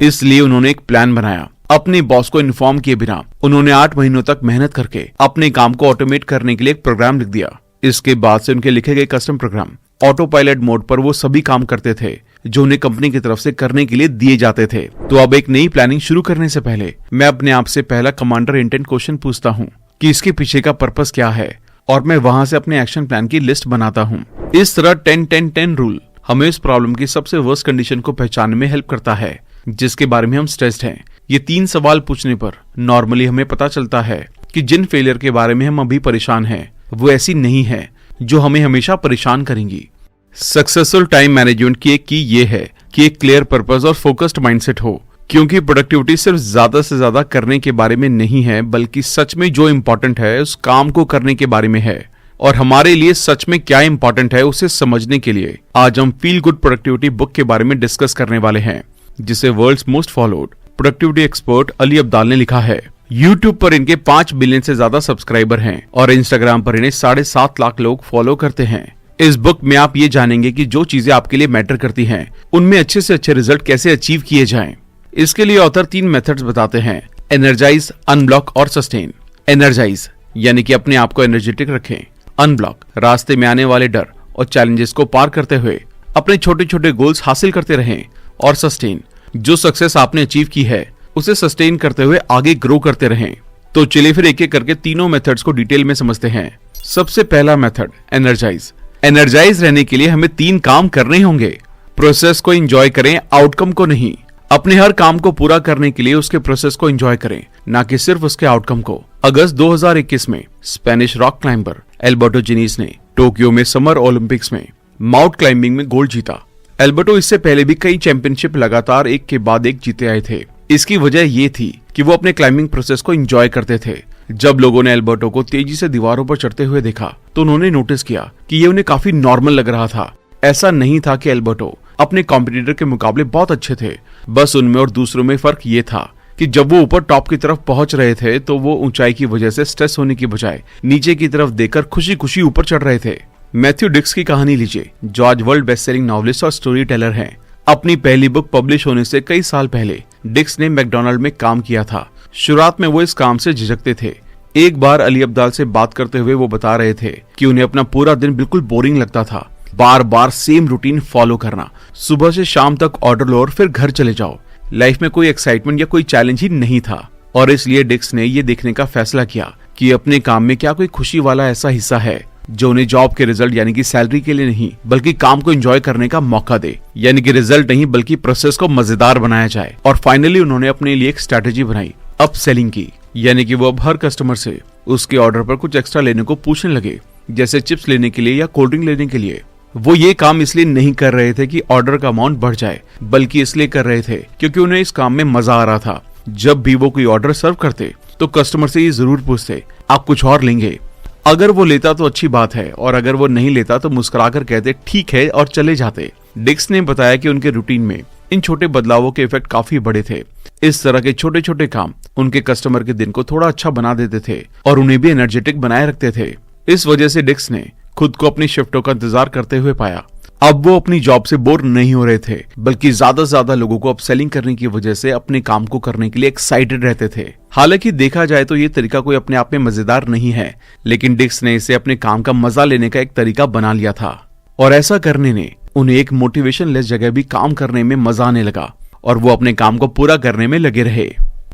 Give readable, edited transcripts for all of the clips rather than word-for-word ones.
इसलिए उन्होंने एक प्लान बनाया। अपने बॉस को इन्फॉर्म किए बिना उन्होंने 8 महीनों तक मेहनत करके अपने काम को ऑटोमेट करने के लिए एक प्रोग्राम लिख दिया। इसके बाद से उनके लिखे गए custom program auto pilot mode पर वो सभी काम करते थे जो उन्हें कंपनी की तरफ से करने के लिए दिए जाते थे। तो अब एक नई प्लानिंग शुरू करने से पहले मैं अपने आप से पहला कमांडर इंटेंट क्वेश्चन पूछता हूँ कि इसके पीछे का पर्पस क्या है, और मैं वहां से अपने एक्शन प्लान की लिस्ट बनाता हूँ। इस तरह 10-10-10 रूल हमें इस प्रॉब्लम की सबसे वर्स्ट कंडीशन को पहचानने में हेल्प करता है जिसके बारे में हम स्ट्रेस्ड हैं। ये 3 सवाल पूछने पर नॉर्मली हमें पता चलता है कि जिन फेलियर के बारे में हम अभी परेशान हैं वो ऐसी नहीं है जो हमें हमेशा परेशान करेंगी। सक्सेसफुल टाइम मैनेजमेंट की एक की ये है कि एक क्लियर पर्पस और फोकस्ड माइंडसेट हो, क्योंकि प्रोडक्टिविटी सिर्फ ज्यादा से ज्यादा करने के बारे में नहीं है बल्कि सच में जो इम्पोर्टेंट है उस काम को करने के बारे में है। और हमारे लिए सच में क्या इम्पोर्टेंट है उसे समझने के लिए आज हम फील गुड प्रोडक्टिविटी बुक के बारे में डिस्कस करने वाले हैं, जिसे world's most followed productivity expert Ali Abdaal ने लिखा है। YouTube पर इनके 5 बिलियन से ज्यादा सब्सक्राइबर हैं और Instagram पर इन्हें 7.5 लाख लोग फॉलो करते हैं। इस बुक में आप ये जानेंगे कि जो चीजें आपके लिए मैटर करती हैं उनमें अच्छे से अच्छे रिजल्ट कैसे अचीव किए जाएं। इसके लिए ऑथर 3 मेथड्स बताते हैं: एनर्जाइज, अनब्लॉक और सस्टेन। एनर्जाइज यानी कि अपने आप को एनर्जेटिक रखें। अनब्लॉक रास्ते में आने वाले डर और चैलेंजेस को पार करते हुए अपने छोटे छोटे गोल्स हासिल करते रहें। और सस्टेन जो सक्सेस आपने अचीव की है उसे सस्टेन करते हुए आगे ग्रो करते रहें। तो चलिए फिर एक एक करके तीनों मेथड्स को डिटेल में समझते हैं। सबसे पहला मेथड एनर्जाइज। एनर्जाइज रहने के लिए हमें 3 काम करने होंगे। प्रोसेस को एंजॉय करें, आउटकम को नहीं। अपने हर काम को पूरा करने के लिए उसके प्रोसेस को एंजॉय करें, ना कि सिर्फ उसके आउटकम को। अगस्त 2021 में स्पेनिश रॉक क्लाइंबर एल्बर्टो जिनीज ने टोक्यो में समर ओलंपिक्स में माउंट क्लाइंबिंग में गोल्ड जीता। एल्बर्टो इससे पहले भी कई चैंपियनशिप लगातार एक के बाद एक जीते आए थे। इसकी वजह ये थी कि वो अपने क्लाइंबिंग प्रोसेस को एंजॉय करते थे। जब लोगों ने एल्बर्टो को तेजी से दीवारों पर चढ़ते हुए देखा तो उन्होंने नोटिस किया कि ये उन्हें काफी नॉर्मल लग रहा था। ऐसा नहीं था कि एल्बर्टो अपने कॉम्पिटिटर के मुकाबले बहुत अच्छे थे, बस उनमें और दूसरों में फर्क ये था कि जब वो ऊपर टॉप की तरफ पहुंच रहे थे तो वो ऊंचाई की वजह से स्ट्रेस होने की बजाय नीचे की तरफ देखकर खुशी खुशी ऊपर चढ़ रहे थे। मैथ्यू डिक्स की कहानी लीजिए, जो आज वर्ल्ड बेस्ट सेलिंग नॉवलिस्ट और स्टोरी टेलर हैं। अपनी पहली बुक पब्लिश होने से कई साल पहले डिक्स ने मैकडॉनल्ड में काम किया था। शुरुआत में वो इस काम से झिझकते थे। एक बार अली अब्दाल से बात करते हुए वो बता रहे थे कि उन्हें अपना पूरा दिन बिल्कुल बोरिंग लगता था। बार बार सेम रूटीन फॉलो करना, सुबह से शाम तक ऑर्डर लो और फिर घर चले जाओ। लाइफ में कोई एक्साइटमेंट या कोई चैलेंज ही नहीं था। और इसलिए डिक्स ने ये देखने का फैसला किया कि अपने काम में क्या कोई खुशी वाला ऐसा हिस्सा है जो उन्हें जॉब के रिजल्ट यानी कि सैलरी के लिए नहीं बल्कि काम को एंजॉय करने का मौका दे। यानी कि रिजल्ट नहीं बल्कि प्रोसेस को मजेदार बनाया जाए। और फाइनली उन्होंने अपने लिए एक स्ट्रेटेजी बनाई, अप सेलिंग की। यानी कि वो अब हर कस्टमर से उसके ऑर्डर पर कुछ एक्स्ट्रा लेने को पूछने लगे, जैसे चिप्स लेने के लिए या कोल्ड ड्रिंक लेने के लिए। वो ये काम इसलिए नहीं कर रहे थे कि ऑर्डर का अमाउंट बढ़ जाए, बल्कि इसलिए कर रहे थे क्योंकि उन्हें इस काम में मजा आ रहा था। जब भी वो कोई ऑर्डर सर्व करते तो कस्टमर से ये जरूर पूछते, आप कुछ और लेंगे? अगर वो लेता तो अच्छी बात है, और अगर वो नहीं लेता तो मुस्कुराकर कहते ठीक है और चले जाते। डिक्स ने बताया कि उनके रूटीन में इन छोटे बदलावों के इफेक्ट काफी बड़े थे। इस तरह के छोटे छोटे काम उनके कस्टमर के दिन को थोड़ा अच्छा बना देते थे और उन्हें भी एनर्जेटिक बनाए रखते थे। इस वजह से डिक्स ने खुद को अपनी शिफ्टों का इंतजार करते हुए पाया। अब वो अपनी जॉब से बोर नहीं हो रहे थे, बल्कि ज्यादा से ज्यादा लोगों को अपसेलिंग करने की वजह से अपने काम को करने के लिए एक्साइटेड रहते थे। हालांकि देखा जाए तो ये तरीका कोई अपने आप में मजेदार नहीं है, लेकिन डिक्स ने इसे अपने काम का मजा लेने का एक तरीका बना लिया था। और ऐसा करने ने उन्हें एक मोटिवेशन लेस जगह भी काम करने में मजा आने लगा और वो अपने काम को पूरा करने में लगे रहे।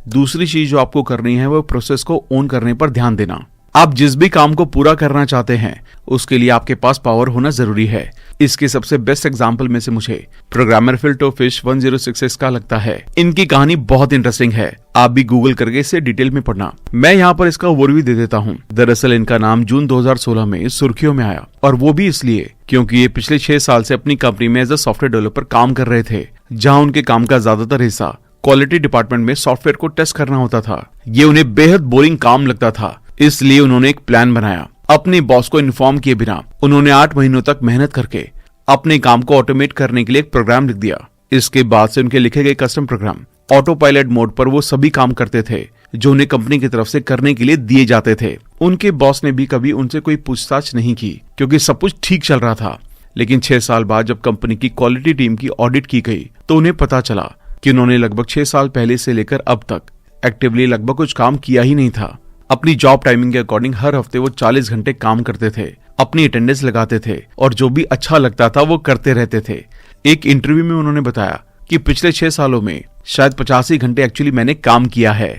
दूसरी चीज जो आपको करनी है वो प्रोसेस को ओन करने पर ध्यान देना। आप जिस भी काम को पूरा करना चाहते हैं उसके लिए आपके पास पावर होना जरूरी है। इसके सबसे बेस्ट एग्जांपल में से मुझे प्रोग्रामर फिल टोफिश 106 का लगता है। इनकी कहानी बहुत इंटरेस्टिंग है, आप भी गूगल करके इसे डिटेल में पढ़ना। मैं यहाँ पर इसका ओवरव्यू दे देता हूँ। दरअसल इनका नाम जून 2016 में सुर्खियों में आया, और वो भी इसलिए क्योंकि ये पिछले 6 साल से अपनी कंपनी में एज अ सॉफ्टवेयर डेवलपर काम कर रहे थे, जहाँ उनके काम का ज्यादातर हिस्सा क्वालिटी डिपार्टमेंट में सॉफ्टवेयर को टेस्ट करना होता था। ये उन्हें बेहद बोरिंग काम लगता था, इसलिए उन्होंने एक प्लान बनाया। अपने बॉस को इन्फॉर्म किए बिना उन्होंने 8 महीनों तक मेहनत करके अपने काम को ऑटोमेट करने के लिए एक प्रोग्राम लिख दिया। इसके बाद से उनके लिखे गए custom program auto pilot mode पर वो सभी काम करते थे जो उन्हें कंपनी की तरफ से करने के लिए दिए जाते थे। उनके बॉस ने भी कभी उनसे कोई पूछताछ नहीं की क्योंकि सब कुछ ठीक चल रहा था। लेकिन 6 साल बाद जब कंपनी की क्वालिटी टीम की ऑडिट की गई तो उन्हें पता चला कि उन्होंने लगभग 6 साल पहले से लेकर अब तक एक्टिवली लगभग कुछ काम किया ही नहीं था। अपनी जॉब टाइमिंग के अकॉर्डिंग हर हफ्ते वो 40 घंटे काम करते थे, अपनी अटेंडेंस लगाते थे और जो भी अच्छा लगता था वो करते रहते थे। एक इंटरव्यू में उन्होंने बताया कि पिछले 6 सालों में शायद 85 घंटे एक्चुअली मैंने काम किया है।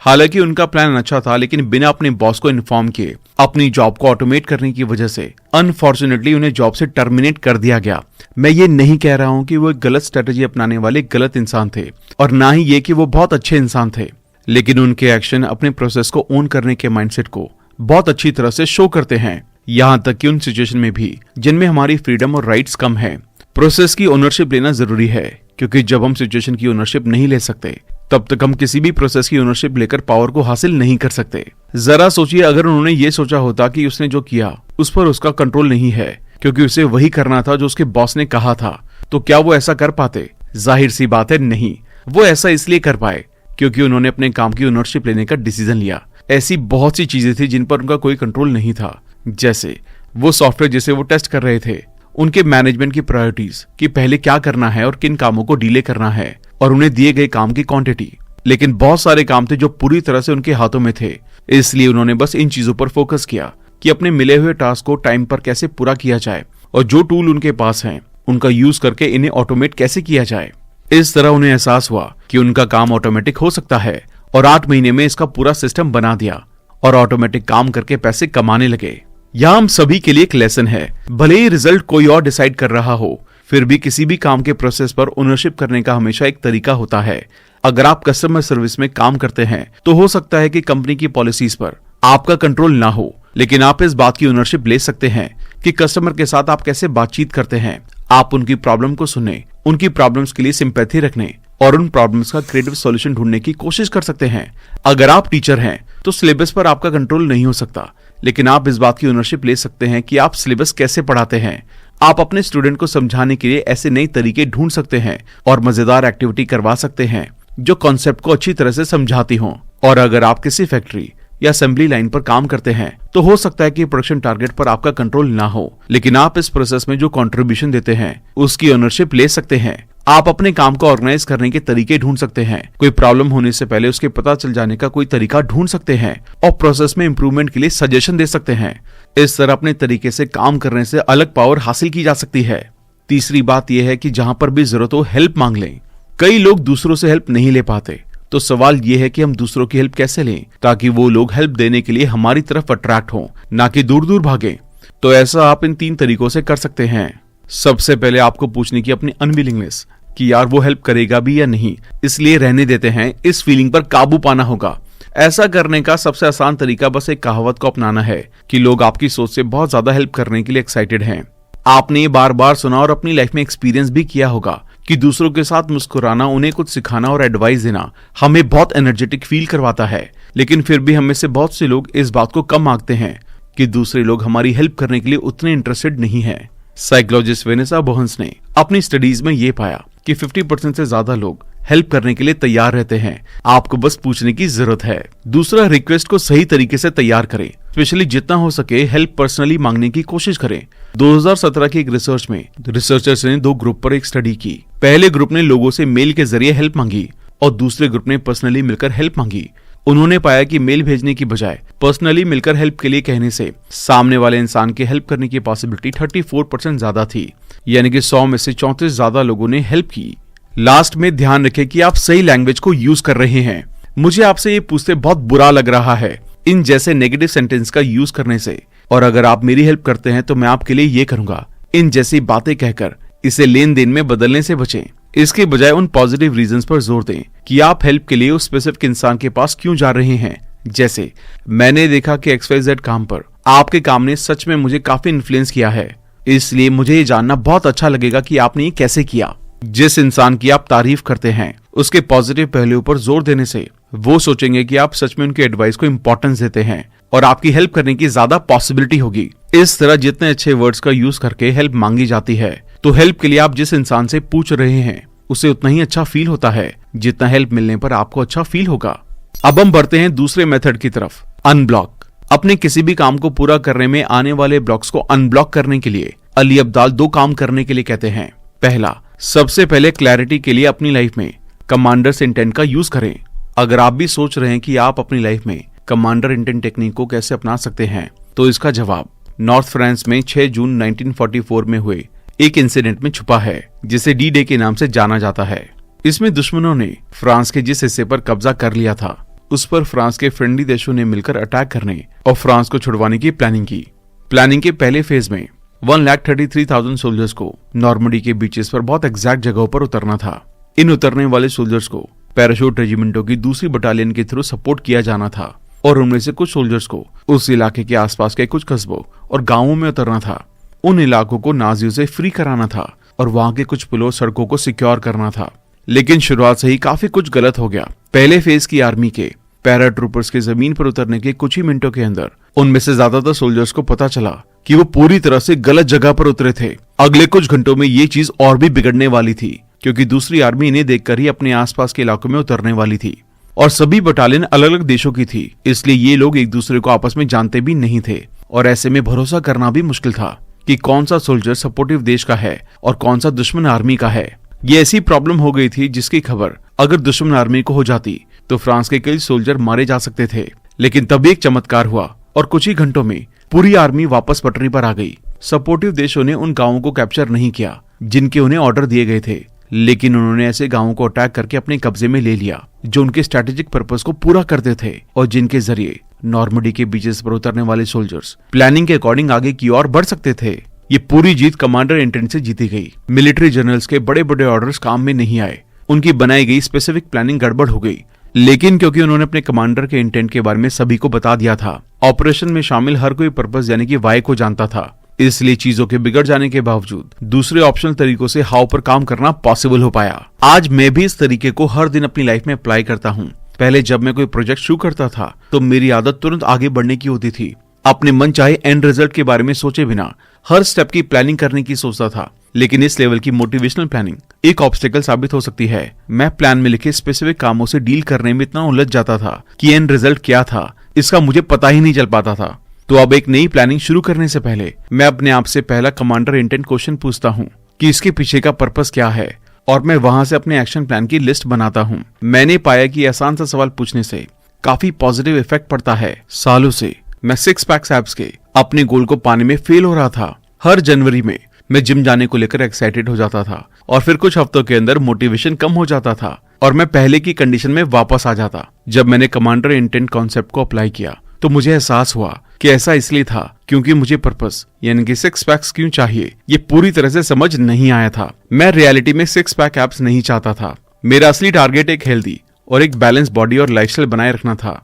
हालांकि उनका प्लान अच्छा था, लेकिन बिना अपने बॉस को इन्फॉर्म किए अपनी जॉब को ऑटोमेट करने की वजह से अनफॉर्चुनेटली उन्हें जॉब से टर्मिनेट कर दिया गया। मैं ये नहीं कह रहा हूं कि वो एक गलत स्ट्रेटेजी अपनाने वाले गलत इंसान थे और ना ही ये कि वो बहुत अच्छे इंसान थे, लेकिन उनके एक्शन अपने प्रोसेस को ओन करने के माइंडसेट को बहुत अच्छी तरह से शो करते हैं। यहाँ तक कि उन सिचुएशन में भी जिनमें हमारी फ्रीडम और राइट्स कम है, प्रोसेस की ओनरशिप लेना जरूरी है, क्योंकि जब हम सिचुएशन की ओनरशिप नहीं ले सकते तब तक हम किसी भी प्रोसेस की ओनरशिप लेकर पावर को हासिल नहीं कर सकते। जरा सोचिए, अगर उन्होंने ये सोचा होता कि उसने जो किया उस पर उसका कंट्रोल नहीं है क्योंकि उसे वही करना था जो उसके बॉस ने कहा था, तो क्या वो ऐसा कर पाते? जाहिर सी बात है नहीं। वो ऐसा इसलिए कर पाए क्योंकि उन्होंने अपने काम की ओनरशिप लेने का डिसीजन लिया। ऐसी बहुत सी चीजें थी जिन पर उनका कोई कंट्रोल नहीं था, जैसे वो सॉफ्टवेयर जिसे वो टेस्ट कर रहे थे, उनके मैनेजमेंट की प्रायोरिटीज कि पहले क्या करना है और किन कामों को डिले करना है, और उन्हें दिए गए काम की क्वांटिटी। लेकिन बहुत सारे काम थे जो पूरी तरह से उनके हाथों में थे, इसलिए उन्होंने बस इन चीजों पर फोकस किया कि अपने मिले हुए टास्क को टाइम पर कैसे पूरा किया जाए और जो टूल उनके पास हैं उनका यूज करके इन्हें ऑटोमेट कैसे किया जाए। इस तरह उन्हें एहसास हुआ कि उनका काम ऑटोमेटिक हो सकता है और 8 महीने में इसका पूरा सिस्टम बना दिया और ऑटोमेटिक काम करके पैसे कमाने लगे। यहाँ हम सभी के लिए एक लेसन है, भले ही रिजल्ट कोई और डिसाइड कर रहा हो, फिर भी किसी भी काम के प्रोसेस पर ओनरशिप करने का हमेशा एक तरीका होता है। अगर आप कस्टमर सर्विस में काम करते हैं तो हो सकता है कि कंपनी की पॉलिसीज पर आपका कंट्रोल ना हो, लेकिन आप इस बात की ओनरशिप ले सकते हैं कि कस्टमर के साथ आप कैसे बातचीत करते हैं। आप उनकी प्रॉब्लम को सुनने, उनकी प्रॉब्लम्स के लिए सिंपैथी रखने और उन प्रॉब्लम्स का क्रिएटिव सॉल्यूशन ढूंढने की कोशिश कर सकते हैं। अगर आप टीचर हैं तो सिलेबस पर आपका कंट्रोल नहीं हो सकता, लेकिन आप इस बात की ओनरशिप ले सकते हैं कि आप सिलेबस कैसे पढ़ाते हैं। आप अपने स्टूडेंट को समझाने के लिए ऐसे नए तरीके ढूंढ सकते हैं और मजेदार एक्टिविटी करवा सकते हैं जो कॉन्सेप्ट को अच्छी तरह से समझाती हों। और अगर आप किसी फैक्ट्री या असेंबली लाइन पर काम करते हैं तो हो सकता है कि प्रोडक्शन टारगेट पर आपका कंट्रोल ना हो, लेकिन आप इस प्रोसेस में जो कंट्रीब्यूशन देते हैं उसकी ओनरशिप ले सकते हैं। आप अपने काम को ऑर्गेनाइज करने के तरीके ढूंढ सकते हैं, कोई प्रॉब्लम होने से पहले उसके पता चल जाने का कोई तरीका ढूंढ सकते हैं और प्रोसेस में इंप्रूवमेंट के लिए सजेशन दे सकते हैं। इस तरह अपने तरीके से काम करने से अलग पावर हासिल की जा सकती है। तीसरी बात यह है कि जहां पर भी जरूरत हो हेल्प मांग लें। कई लोग दूसरों से हेल्प नहीं ले पाते, तो सवाल यह है कि हम दूसरों की हेल्प कैसे लें ताकि वो लोग हेल्प देने के लिए हमारी तरफ अट्रैक्ट हों, ना कि दूर दूर भागें। तो ऐसा आप इन 3 तरीकों से कर सकते हैं। सबसे पहले आपको पूछने की अपनी अनविलिंगनेस कि यार वो हेल्प करेगा भी या नहीं, इसलिए रहने देते हैं। इस फीलिंग पर काबू पाना होगा। ऐसा करने का सबसे आसान तरीका बस एक कहावत को अपनाना है कि लोग आपकी सोच से बहुत ज्यादा हेल्प करने के लिए एक्साइटेड हैं। आपने ये बार बार सुना और अपनी लाइफ में एक्सपीरियंस भी किया होगा कि दूसरों के साथ मुस्कुराना, उन्हें कुछ सिखाना और एडवाइस देना हमें बहुत एनर्जेटिक फील करवाता है। लेकिन फिर भी हम में से बहुत से लोग इस बात को कम आंकते हैं कि दूसरे लोग हमारी हेल्प करने के लिए उतने इंटरेस्टेड नहीं है। साइकोलॉजिस्ट वेनेसा बोहन्स ने अपनी स्टडीज में ये पाया कि 50% से ज्यादा लोग हेल्प करने के लिए तैयार रहते हैं। आपको बस पूछने की जरूरत है। दूसरा, रिक्वेस्ट को सही तरीके से तैयार करें। स्पेशली जितना हो सके हेल्प पर्सनली मांगने की कोशिश करें। 2017 की एक रिसर्च में रिसर्चर्स ने 2 ग्रुप पर एक स्टडी की। पहले ग्रुप ने लोगों से मेल के जरिए हेल्प मांगी और दूसरे ग्रुप ने पर्सनली मिलकर हेल्प मांगी। उन्होंने पाया कि मेल भेजने की बजाय पर्सनली मिलकर हेल्प के लिए कहने से सामने वाले इंसान की हेल्प करने की पॉसिबिलिटी 34% ज्यादा थी, यानी कि 100 में से 34 ज्यादा लोगों ने हेल्प की। लास्ट में ध्यान रखें कि आप सही लैंग्वेज को यूज कर रहे हैं। मुझे आपसे ये पूछते बहुत बुरा लग रहा है इन जैसे नेगेटिव सेंटेंस का यूज करने से, और अगर आप मेरी हेल्प करते हैं तो मैं आपके लिए ये करूंगा, इन जैसी बातें कहकर इसे लेन देन में बदलने से बचें। इसके बजाय उन पॉजिटिव रीजंस पर जोर दें कि आप हेल्प के लिए उस स्पेसिफिक इंसान के पास क्यों जा रहे हैं। जैसे, मैंने देखा कि XYZ काम पर आपके काम ने सच में मुझे काफी इन्फ्लुएंस किया है, इसलिए मुझे ये जानना बहुत अच्छा लगेगा कि आपने ये कैसे किया। जिस इंसान की आप तारीफ करते हैं उसके पॉजिटिव पहलुओं पर जोर देने से वो सोचेंगे कि आप सच में उनके एडवाइस को इंपॉर्टेंस देते हैं और आपकी हेल्प करने की ज्यादा पॉसिबिलिटी होगी। इस तरह जितने अच्छे वर्ड्स का यूज करके हेल्प मांगी जाती है तो हेल्प के लिए आप जिस इंसान से पूछ रहे हैं उसे उतना ही अच्छा फील होता है जितना हेल्प मिलने पर आपको अच्छा फील होगा। अब हम बढ़ते हैं दूसरे मेथड की तरफ, अनब्लॉक। अपने किसी भी काम को पूरा करने में आने वाले ब्लॉक्स को अनब्लॉक करने के लिए अली अब्दाल 2 काम करने के लिए कहते हैं। पहला, सबसे पहले क्लैरिटी के लिए अपनी लाइफ में कमांडर्स इंटेंट का यूज करें। अगर आप भी सोच रहे हैं कि आप अपनी लाइफ में कमांडर इंटेंट टेक्निक को कैसे अपना सकते हैं, तो इसका जवाब नॉर्थ फ्रांस में 6 जून 1944 में हुए एक इंसिडेंट में छुपा है, जिसे डी डे के नाम से जाना जाता है। इसमें दुश्मनों ने फ्रांस के जिस हिस्से पर कब्जा कर लिया था, उस पर फ्रांस के फ्रेंडली देशों ने मिलकर अटैक करने और फ्रांस को छुड़वाने की प्लानिंग की। प्लानिंग के पहले फेज में 1,33,000 सोल्जर्स को नॉर्मंडी के बीचेस पर बहुत एग्जैक्ट जगहों पर उतरना था। इन उतरने वाले सोल्जर्स को पैराशूट रेजिमेंटों की दूसरी बटालियन के थ्रू सपोर्ट किया जाना था और उनमें से कुछ सोल्जर्स को उस इलाके के आसपास के कुछ कस्बों और गांवों में उतरना था। उन इलाकों को नाजियों से फ्री कराना था और वहां के कुछ पुलों सड़कों को सिक्योर करना था। लेकिन शुरुआत से ही काफी कुछ गलत हो गया। पहले फेज की आर्मी के पैराट्रूपर्स के जमीन पर उतरने के कुछ ही मिनटों के अंदर उनमें से ज्यादातर सोल्जर्स को पता चला कि वो पूरी तरह से गलत जगह पर उतरे थे। अगले कुछ घंटों में ये चीज और भी बिगड़ने वाली थी, क्योंकि दूसरी आर्मी इन्हें देखकर ही अपने आसपास के इलाकों में उतरने वाली थी और सभी बटालियन अलग अलग देशों की थी, इसलिए ये लोग एक दूसरे को आपस में जानते भी नहीं थे और ऐसे में भरोसा करना भी मुश्किल था कि कौन सा सोल्जर सपोर्टिव देश का है और कौन सा दुश्मन आर्मी का है। ये ऐसी प्रॉब्लम हो गई थी जिसकी खबर अगर दुश्मन आर्मी को हो जाती तो फ्रांस के कई सोल्जर मारे जा सकते थे। लेकिन तभी एक चमत्कार हुआ और कुछ ही घंटों में पूरी आर्मी वापस पटरी पर आ गई। सपोर्टिव देशों ने उन गांवों को कैप्चर नहीं किया जिनके उन्हें ऑर्डर दिए गए थे, लेकिन उन्होंने ऐसे गांवों को अटैक करके अपने कब्जे में ले लिया जो उनके स्ट्रेटेजिक पर्पस को पूरा करते थे और जिनके जरिए नॉर्मंडी के बीचेस पर उतरने वाले सोल्जर्स प्लानिंग के अकॉर्डिंग आगे की ओर बढ़ सकते थे। ये पूरी जीत कमांडर इंटेंट से जीती गई। मिलिट्री जनरल्स के बड़े बड़े ऑर्डर्स काम में नहीं आए, उनकी बनाई गई स्पेसिफिक प्लानिंग गड़बड़ हो गई। लेकिन क्योंकि उन्होंने अपने कमांडर के इंटेंट के बारे में सभी को बता दिया था, ऑपरेशन में शामिल हर कोई पर्पस यानी कि वाई को जानता था, इसलिए चीजों के बिगड़ जाने के बावजूद दूसरे ऑप्शनल तरीकों से हाउ पर काम करना पॉसिबल हो पाया। आज मैं भी इस तरीके को हर दिन अपनी लाइफ में अप्लाई करता हूँ। पहले जब मैं कोई प्रोजेक्ट शुरू करता था तो मेरी आदत तुरंत आगे बढ़ने की होती थी। अपने मन चाहे एंड रिजल्ट के बारे में सोचे बिना हर स्टेप की प्लानिंग करने की सोचता था, लेकिन इस लेवल की मोटिवेशनल प्लानिंग एक ऑब्स्टेकल साबित हो सकती है। मैं प्लान में लिखे स्पेसिफिक कामों से डील करने में इतना उलझ जाता था कि एंड रिजल्ट क्या था इसका मुझे पता ही नहीं चल पाता था। तो अब एक नई प्लानिंग शुरू करने से पहले मैं अपने आप से पहला कमांडर इंटेंट क्वेश्चन पूछता हूँ कि इसके पीछे का पर्पस क्या है, और मैं वहां से अपने एक्शन प्लान की लिस्ट बनाता हूँ। मैंने पाया कि आसान सा सवाल पूछने से काफी पॉजिटिव इफेक्ट पड़ता है। सालों से मैं 6 पैक एब्स के अपने गोल को पाने में फेल हो रहा था। हर जनवरी में मैं जिम जाने को लेकर एक्साइटेड हो जाता था और फिर कुछ हफ्तों के अंदर मोटिवेशन कम हो जाता था और मैं पहले की कंडीशन में वापस आ जाता। जब मैंने कमांडर इंटेंट कॉन्सेप्ट को अप्लाई किया तो मुझे एहसास हुआ कि ऐसा इसलिए था क्योंकि मुझे पर्पस यानी कि 6 पैक्स क्यों चाहिए ये पूरी तरह से समझ नहीं आया था। मैं रियलिटी में 6 पैक एब्स नहीं चाहता था। मेरा असली टारगेट एक हेल्दी और एक बैलेंस बॉडी और लाइफस्टाइल बनाए रखना था।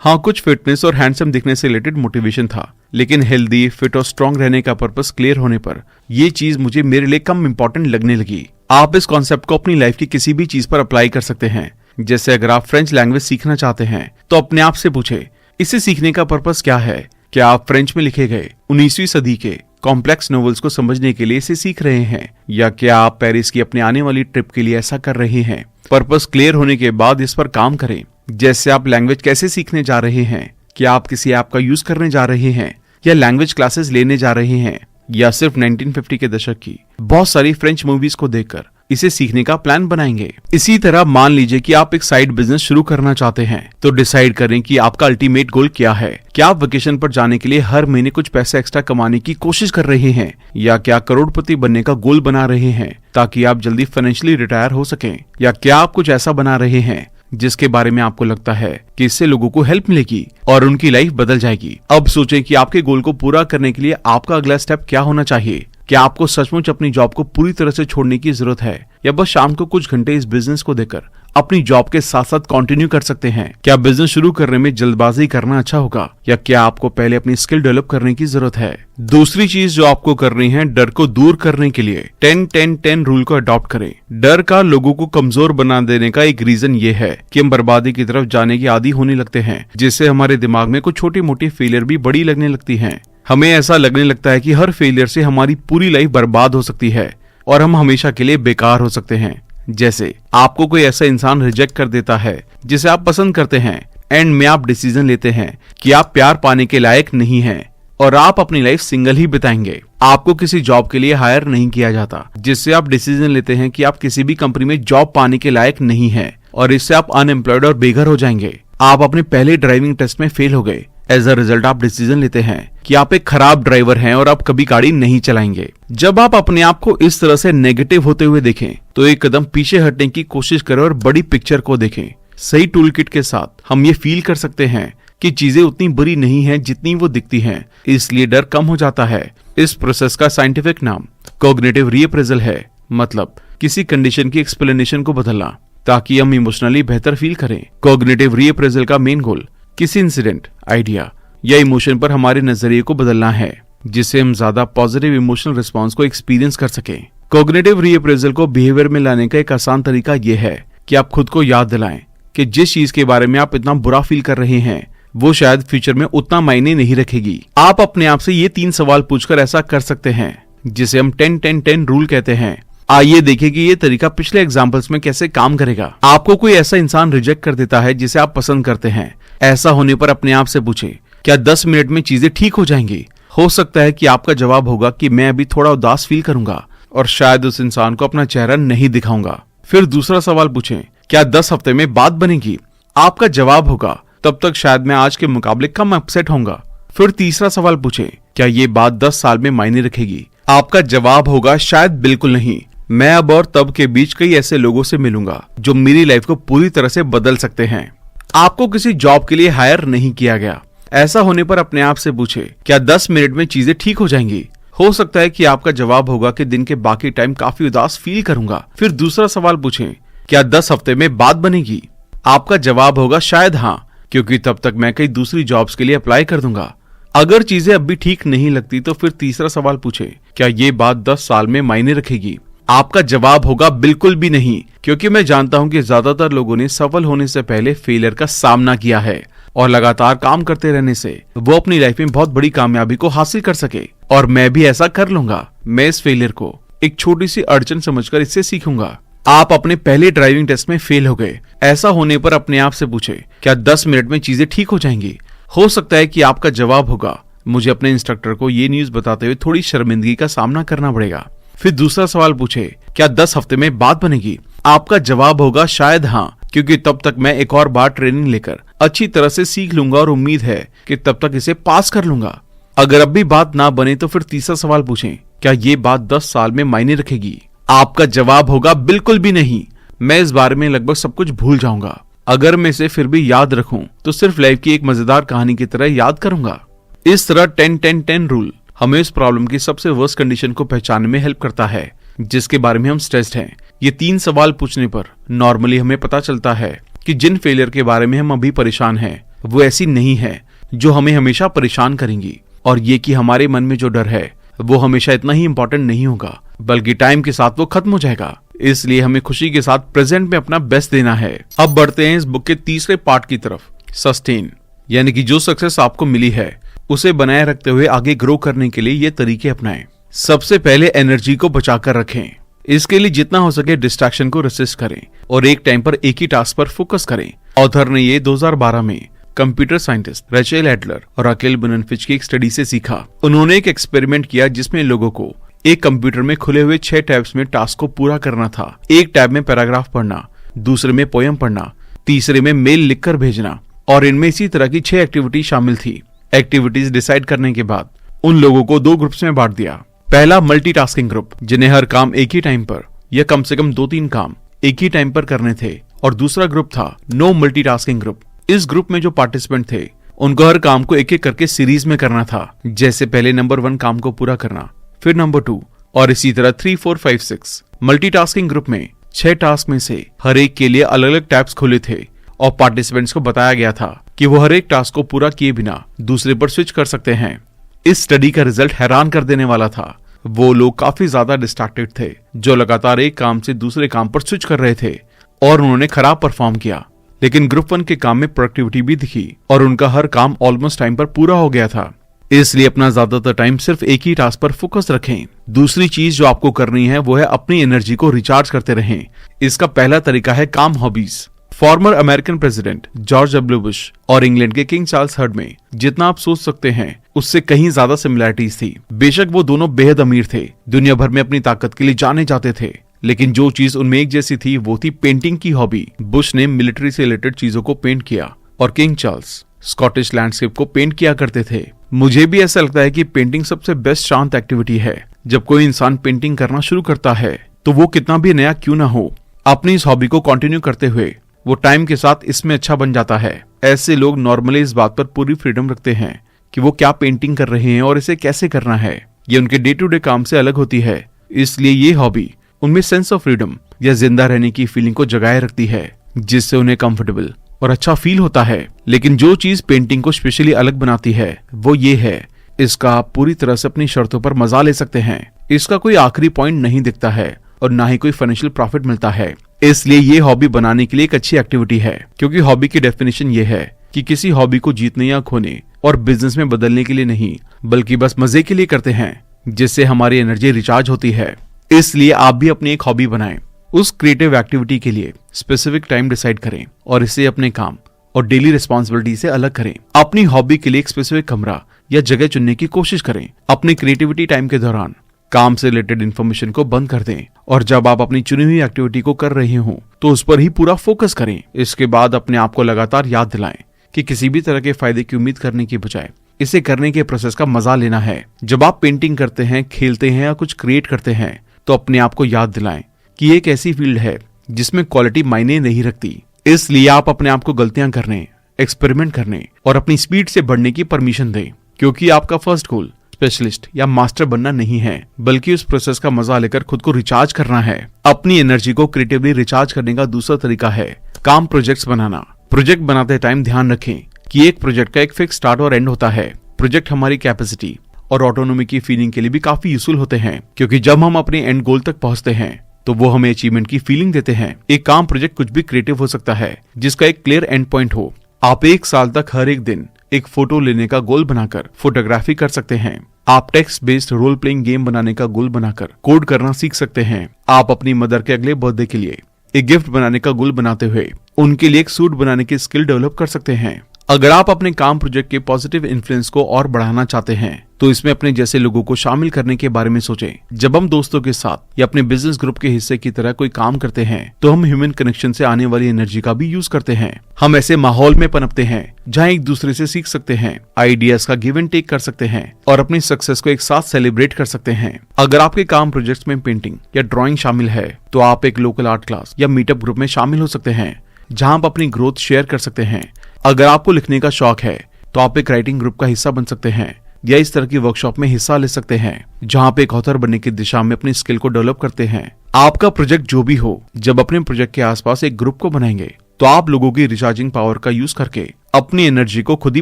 हाँ, कुछ फिटनेस और हैंडसम दिखने से रिलेटेड मोटिवेशन था, लेकिन हेल्दी, फिट और स्ट्रांग रहने का पर्पस क्लियर होने पर ये चीज मुझे मेरे लिए कम इंपॉर्टेंट लगने लगी। आप इस कॉन्सेप्ट को अपनी लाइफ की किसी भी चीज पर अप्लाई कर सकते हैं। जैसे अगर आप फ्रेंच लैंग्वेज सीखना चाहते हैं तो अपने आप से पूछे, इसे सीखने का पर्पस क्या है? क्या आप फ्रेंच में लिखे गए 19वीं सदी के कॉम्प्लेक्स नॉवेल्स को समझने के लिए इसे सीख रहे हैं, या क्या आप पेरिस की अपने आने वाली ट्रिप के लिए ऐसा कर रहे हैं? पर्पस क्लियर होने के बाद इस पर काम करें। जैसे आप लैंग्वेज कैसे सीखने जा रहे हैं? क्या आप किसी ऐप का यूज करने जा रहे हैं, या लैंग्वेज क्लासेस लेने जा रहे हैं, या सिर्फ 1950 के दशक की बहुत सारी फ्रेंच मूवीज को देखकर इसे सीखने का प्लान बनाएंगे? इसी तरह मान लीजिए कि आप एक साइड बिजनेस शुरू करना चाहते हैं, तो डिसाइड करें कि आपका अल्टीमेट गोल क्या है। क्या आप वेकेशन पर जाने के लिए हर महीने कुछ पैसे एक्स्ट्रा कमाने की कोशिश कर रहे हैं, या क्या करोड़पति बनने का गोल बना रहे हैं ताकि आप जल्दी फाइनेंशियली रिटायर हो सकें, या क्या आप कुछ ऐसा बना रहे हैं जिसके बारे में आपको लगता है कि इससे लोगों को हेल्प मिलेगी और उनकी लाइफ बदल जाएगी? अब सोचें कि आपके गोल को पूरा करने के लिए आपका अगला स्टेप क्या होना चाहिए। क्या आपको सचमुच अपनी जॉब को पूरी तरह से छोड़ने की जरूरत है, या बस शाम को कुछ घंटे इस बिजनेस को देकर अपनी जॉब के साथ साथ कंटिन्यू कर सकते हैं? क्या बिजनेस शुरू करने में जल्दबाजी करना अच्छा होगा, या क्या आपको पहले अपनी स्किल डेवलप करने की जरूरत है? दूसरी चीज जो आपको करनी है, डर को दूर करने के लिए 10-10-10 रूल को अडॉप्ट करें। डर का लोगों को कमजोर बना देने का एक रीजन ये है कि हम बर्बादी की तरफ जाने की आदी होने लगते हैं, जिससे हमारे दिमाग में कुछ छोटी मोटी फेलियर भी बड़ी लगने लगती है। हमें ऐसा लगने लगता है कि हर फेलियर से हमारी पूरी लाइफ बर्बाद हो सकती है और हम हमेशा के लिए बेकार हो सकते हैं। जैसे आपको कोई ऐसा इंसान रिजेक्ट कर देता है जिसे आप पसंद करते हैं, एंड में आप डिसीजन लेते हैं कि आप प्यार पाने के लायक नहीं हैं, और आप अपनी लाइफ सिंगल ही बिताएंगे। आपको किसी जॉब के लिए हायर नहीं किया जाता, जिससे आप डिसीजन लेते हैं कि आप किसी भी कंपनी में जॉब पाने के लायक नहीं है और इससे आप अनएम्प्लॉयड और बेघर हो जाएंगे। आप अपने पहले ड्राइविंग टेस्ट में फेल हो गए। एज अ रिजल्ट आप डिसीजन लेते हैं कि आप एक खराब ड्राइवर हैं और आप कभी गाड़ी नहीं चलाएंगे। जब आप अपने आप को इस तरह से नेगेटिव होते हुए देखें तो एक कदम पीछे हटने की कोशिश करें और बड़ी पिक्चर को देखें। सही टूल किट के साथ हम ये फील कर सकते हैं कि चीजें उतनी बुरी नहीं हैं जितनी वो दिखती हैं, इसलिए डर कम हो जाता है। इस प्रोसेस का साइंटिफिक नाम कॉग्निटिव रीअप्रेजल है, मतलब किसी कंडीशन की एक्सप्लेनेशन को बदलना ताकि हम इमोशनली बेहतर फील करें। कॉग्निटिव रीअप्रेजल का मेन गोल किसी इंसिडेंट, आइडिया या इमोशन पर हमारे नजरिए को बदलना है, जिससे हम ज्यादा पॉजिटिव इमोशनल रिस्पॉन्स को एक्सपीरियंस कर सकें। कॉग्निटिव रीअप्रेजल को बिहेवियर में लाने का एक आसान तरीका यह है कि आप खुद को याद दिलाएं कि जिस चीज के बारे में आप इतना बुरा फील कर रहे हैं वो शायद फ्यूचर में उतना मायने नहीं रखेगी। आप अपने आप से ये 3 सवाल पूछकर ऐसा कर सकते हैं, जिसे हम 10-10-10 रूल कहते हैं। आइए देखें कि ये तरीका पिछले एग्जाम्पल्स में कैसे काम करेगा। आपको कोई ऐसा इंसान रिजेक्ट कर देता है जिसे आप पसंद करते हैं। ऐसा होने पर अपने आप से पूछें, क्या 10 मिनट में चीजें ठीक हो जाएंगी? हो सकता है कि आपका जवाब होगा कि मैं अभी थोड़ा उदास फील करूंगा और शायद उस इंसान को अपना चेहरा नहीं दिखाऊंगा। फिर दूसरा सवाल पूछें, क्या 10 हफ्ते में बात बनेगी? आपका जवाब होगा, तब तक शायद मैं आज के मुकाबले कम अपसेट होऊंगा। फिर तीसरा सवाल पूछें, क्या ये बात 10 साल में मायने रखेगी? आपका जवाब होगा, शायद बिल्कुल नहीं। मैं अब और तब के बीच कई ऐसे लोगों से मिलूंगा जो मेरी लाइफ को पूरी तरह से बदल सकते हैं। आपको किसी जॉब के लिए हायर नहीं किया गया। ऐसा होने पर अपने आप से पूछे, क्या 10 मिनट में चीजें ठीक हो जाएंगी? हो सकता है कि आपका जवाब होगा कि दिन के बाकी टाइम काफी उदास फील करूंगा। फिर दूसरा सवाल पूछें, क्या 10 हफ्ते में बात बनेगी? आपका जवाब होगा, शायद हाँ, क्योंकि तब तक मैं कई दूसरी जॉब्स के लिए अप्लाई कर दूंगा। अगर चीजें अब भी ठीक नहीं लगती तो फिर तीसरा सवाल पूछे, क्या ये बात 10 साल में मायने रखेगी? आपका जवाब होगा, बिल्कुल भी नहीं, क्योंकि मैं जानता हूं कि ज्यादातर लोगों ने सफल होने से पहले फेलियर का सामना किया है और लगातार काम करते रहने से वो अपनी लाइफ में बहुत बड़ी कामयाबी को हासिल कर सके। और मैं भी ऐसा कर लूंगा। मैं इस फेलियर को एक छोटी सी अड़चन समझकर इससे सीखूंगा। आप अपने पहले ड्राइविंग टेस्ट में फेल हो गए। ऐसा होने पर अपने आप से पूछे, क्या 10 मिनट में चीजें ठीक हो जाएंगी? हो सकता है कि आपका जवाब होगा, मुझे अपने इंस्ट्रक्टर को ये न्यूज बताते हुए थोड़ी शर्मिंदगी का सामना करना पड़ेगा। फिर दूसरा सवाल पूछे, क्या 10 हफ्ते में बात बनेगी? आपका जवाब होगा, शायद हाँ, क्योंकि तब तक मैं एक और बार ट्रेनिंग लेकर अच्छी तरह से सीख लूंगा और उम्मीद है कि तब तक इसे पास कर लूंगा। अगर अब भी बात ना बने तो फिर तीसरा सवाल पूछें, क्या ये बात 10 साल में मायने रखेगी? आपका जवाब होगा, बिल्कुल भी नहीं, मैं इस बारे में लगभग सब कुछ भूल जाऊंगा। अगर मैं इसे फिर भी याद रखूं तो सिर्फ लाइफ की एक मजेदार कहानी की तरह याद करूंगा। इस तरह 10-10-10 रूल हमें इस प्रॉब्लम की सबसे वर्स्ट कंडीशन को पहचानने में हेल्प करता है जिसके बारे में हम स्ट्रेस्ड हैं। ये 3 सवाल पूछने पर नॉर्मली हमें पता चलता है कि जिन फेलियर के बारे में हम अभी परेशान हैं वो ऐसी नहीं है जो हमें हमेशा परेशान करेंगी, और ये कि हमारे मन में जो डर है वो हमेशा इतना ही इम्पोर्टेंट नहीं होगा, बल्कि टाइम के साथ वो खत्म हो जाएगा। इसलिए हमें खुशी के साथ प्रेजेंट में अपना बेस्ट देना है। अब बढ़ते हैं इस बुक के तीसरे पार्ट की तरफ, सस्टेन, यानी कि जो सक्सेस आपको मिली है उसे बनाए रखते हुए आगे ग्रो करने के लिए ये तरीके अपनाएं। सबसे पहले एनर्जी को बचाकर रखें। इसके लिए जितना हो सके डिस्ट्रैक्शन को रेसिस्ट करें और एक टाइम पर एक ही टास्क पर फोकस करें। ऑथर ने ये 2012 में कंप्यूटर साइंटिस्ट रेचल एडलर और अकेल बुननफिच की एक स्टडी से सीखा। उन्होंने एक एक्सपेरिमेंट किया जिसमें लोगों को एक कंप्यूटर में खुले हुए 6 टैब्स में टास्क को पूरा करना था। एक टैब में पैराग्राफ पढ़ना, दूसरे में पोयम पढ़ना, तीसरे में मेल लिखकर भेजना, और इनमें इसी तरह की 6 एक्टिविटी शामिल थी। एक्टिविटीज डिसाइड करने के बाद उन लोगों को 2 ग्रुप्स में बांट दिया। पहला मल्टीटास्किंग ग्रुप, जिन्हें हर काम एक ही टाइम पर या कम से कम 2-3 काम एक ही टाइम पर करने थे, और दूसरा ग्रुप था नो मल्टीटास्किंग ग्रुप। इस ग्रुप में जो पार्टिसिपेंट थे उनको हर काम को एक एक करके सीरीज में करना था, जैसे पहले नंबर 1 काम को पूरा करना, फिर नंबर 2 और इसी तरह 3, 4, 5, 6। मल्टीटास्किंग ग्रुप में 6 टास्क में से हर एक के लिए अलग अलग टैब्स खुले थे और पार्टिसिपेंट्स को बताया गया था कि वो हर एक टास्क को पूरा किए बिना दूसरे पर स्विच कर सकते हैं। इस स्टडी का रिजल्ट हैरान कर देने वाला था। वो लोग काफी ज्यादा डिस्ट्रैक्टेड थे जो लगातार एक काम से दूसरे काम पर स्विच कर रहे थे, और उन्होंने खराब परफॉर्म किया। लेकिन ग्रुप 1 के काम में प्रोडक्टिविटी भी दिखी और उनका हर काम ऑलमोस्ट टाइम पर पूरा हो गया था। इसलिए अपना ज्यादातर टाइम सिर्फ एक ही टास्क पर फोकस रखें। दूसरी चीज जो आपको करनी है वो है अपनी एनर्जी को रिचार्ज करते रहें। इसका पहला तरीका है काम hobbies. Farmer American president George W Bush और इंग्लैंड के किंग चार्ल्स थर्ड में जितना आप सोच सकते हैं उससे कहीं ज्यादा सिमिलैरिटीज थी। बेशक वो दोनों बेहद अमीर थे, दुनिया भर में अपनी ताकत के लिए जाने जाते थे, लेकिन जो चीज उनमें एक जैसी थी वो थी पेंटिंग की हॉबी। बुश ने मिलिट्री से रिलेटेड चीजों को पेंट किया और किंग चार्ल्स स्कॉटिश लैंडस्केप को पेंट किया करते थे। मुझे भी ऐसा लगता है कि पेंटिंग सबसे बेस्ट शांत एक्टिविटी है। जब कोई इंसान पेंटिंग करना शुरू करता है तो वो कितना भी नया क्यों ना हो, अपनी इस हॉबी को कंटिन्यू करते हुए वो टाइम के साथ इसमें अच्छा बन जाता है। ऐसे लोग नॉर्मली इस बात पर पूरी फ्रीडम रखते हैं कि वो क्या पेंटिंग कर रहे हैं और इसे कैसे करना है। ये उनके डे टू डे काम से अलग होती है, इसलिए ये हॉबी उनमें सेंस ऑफ फ्रीडम या जिंदा रहने की फीलिंग को जगाए रखती है, जिससे उन्हें कंफर्टेबल और अच्छा फील होता है। लेकिन जो चीज पेंटिंग को स्पेशली अलग बनाती है वो ये है, इसका आप पूरी तरह से अपनी शर्तों पर मजा ले सकते हैं। इसका कोई आखिरी पॉइंट नहीं दिखता है और ना ही कोई फाइनेंशियल प्रॉफिट मिलता है। इसलिए ये हॉबी बनाने के लिए एक अच्छी एक्टिविटी है, क्योंकि हॉबी की डेफिनेशन ये है कि किसी हॉबी को जीतने या खोने और बिजनेस में बदलने के लिए नहीं, बल्कि बस मजे के लिए करते हैं, जिससे हमारी एनर्जी रिचार्ज होती है। इसलिए आप भी अपनी एक हॉबी बनाएं। उस क्रिएटिव एक्टिविटी के लिए स्पेसिफिक टाइम डिसाइड करें और इसे अपने काम और डेली रिस्पॉन्सिबिलिटी से अलग करें। अपनी हॉबी के लिए एक स्पेसिफिक कमरा या जगह चुनने की कोशिश करें। अपनी क्रिएटिविटी टाइम के दौरान काम से रिलेटेड इन्फॉर्मेशन को बंद कर दें और जब आप अपनी चुनी हुई एक्टिविटी को कर रहे हो तो उस पर ही पूरा फोकस करें। इसके बाद अपने आप को लगातार याद दिलाएं कि किसी भी तरह के फायदे की उम्मीद करने की बजाय इसे करने के प्रोसेस का मजा लेना है। जब आप पेंटिंग करते हैं, खेलते हैं या कुछ क्रिएट करते हैं तो अपने आप को याद दिलाएं कि एक ऐसी फील्ड है जिसमें क्वालिटी मायने नहीं रखती। इसलिए आप अपने आप को गलतियां करने, एक्सपेरिमेंट करने और अपनी स्पीड से बढ़ने की परमिशन दें, क्योंकि आपका फर्स्ट गोल स्पेशलिस्ट या मास्टर बनना नहीं है, बल्कि उस प्रोसेस का मजा लेकर खुद को रिचार्ज करना है। अपनी एनर्जी को क्रिएटिवली रिचार्ज करने का दूसरा तरीका है काम प्रोजेक्ट्स बनाना। प्रोजेक्ट बनाते टाइम ध्यान रखें कि एक प्रोजेक्ट का एक फिक्स स्टार्ट और एंड होता है। प्रोजेक्ट हमारी कैपेसिटी और ऑटोनॉमी की फीलिंग के लिए भी काफी यूजफुल होते हैं, क्योंकि जब हम अपने एंड गोल तक पहुंचते हैं तो वो हमें अचीवमेंट की फीलिंग देते हैं। एक काम प्रोजेक्ट कुछ भी क्रिएटिव हो सकता है जिसका एक क्लियर एंड पॉइंट हो। आप 1 साल तक हर एक दिन एक फोटो लेने का गोल बनाकर फोटोग्राफी कर सकते हैं। आप text based role playing game बनाने का गोल बनाकर कोड करना सीख सकते हैं। आप अपनी मदर के अगले बर्थडे के लिए एक गिफ्ट बनाने का गोल बनाते हुए उनके लिए एक सूट बनाने की स्किल डेवलप कर सकते हैं। अगर आप अपने काम प्रोजेक्ट के पॉजिटिव इन्फ्लुएंस को और बढ़ाना चाहते हैं तो इसमें अपने जैसे लोगों को शामिल करने के बारे में सोचें। जब हम दोस्तों के साथ या अपने बिजनेस ग्रुप के हिस्से की तरह कोई काम करते हैं तो हम ह्यूमन कनेक्शन से आने वाली एनर्जी का भी यूज करते हैं। हम ऐसे माहौल में पनपते हैं जहाँ एक दूसरे से सीख सकते हैं, आइडियाज का गिव एंड टेक कर सकते हैं और अपनी सक्सेस को एक साथ सेलिब्रेट कर सकते हैं। अगर आपके काम प्रोजेक्ट्स में पेंटिंग या ड्राइंग शामिल है तो आप एक लोकल आर्ट क्लास या मीटअप ग्रुप में शामिल हो सकते हैं, जहां आप अपनी ग्रोथ शेयर कर सकते हैं। अगर आपको लिखने का शौक है तो आप एक राइटिंग ग्रुप का हिस्सा बन सकते हैं या इस तरह की वर्कशॉप में हिस्सा ले सकते हैं, जहां पे एक ऑथर बनने की दिशा में अपनी स्किल को डेवलप करते हैं। आपका प्रोजेक्ट जो भी हो, जब अपने प्रोजेक्ट के आसपास एक ग्रुप को बनाएंगे तो आप लोगों की रिचार्जिंग पावर का यूज करके अपनी एनर्जी को खुद ही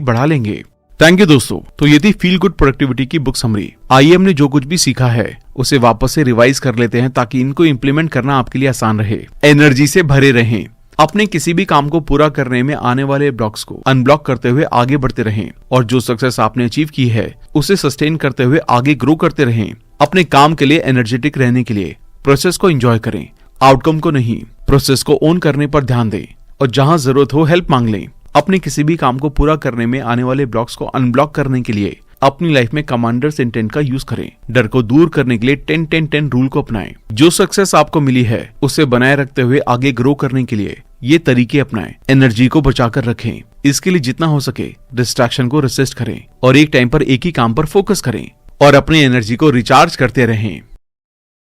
बढ़ा लेंगे। थैंक यू दोस्तों। तो ये थी फील गुड प्रोडक्टिविटी की बुक समरी। आइए हमने जो कुछ भी सीखा है उसे वापस से रिवाइज कर लेते हैं ताकि इनको इम्प्लीमेंट करना आपके लिए आसान रहे। एनर्जी से भरे रहें। अपने किसी भी काम को पूरा करने में आने वाले ब्लॉक्स को अनब्लॉक करते हुए आगे बढ़ते रहें और जो सक्सेस आपने अचीव की है उसे सस्टेन करते हुए आगे ग्रो करते रहें। अपने काम के लिए एनर्जेटिक रहने के लिए प्रोसेस को एंजॉय करें, आउटकम को नहीं। प्रोसेस को ओन करने पर ध्यान दें और जहां जरूरत हो हेल्प मांग लें। अपने किसी भी काम को पूरा करने में आने वाले ब्लॉक्स को अनब्लॉक करने के लिए अपनी लाइफ में कमांडर्स इंटेंट का यूज करें। डर को दूर करने के लिए 10-10-10 रूल को अपनाएं। जो सक्सेस आपको मिली है उसे बनाए रखते हुए आगे ग्रो करने के लिए ये तरीके अपनाएं। एनर्जी को बचाकर रखें। इसके लिए जितना हो सके डिस्ट्रैक्शन को रेसिस्ट करें और एक टाइम पर एक ही काम पर फोकस करें और अपनी एनर्जी को रिचार्ज करते रहें।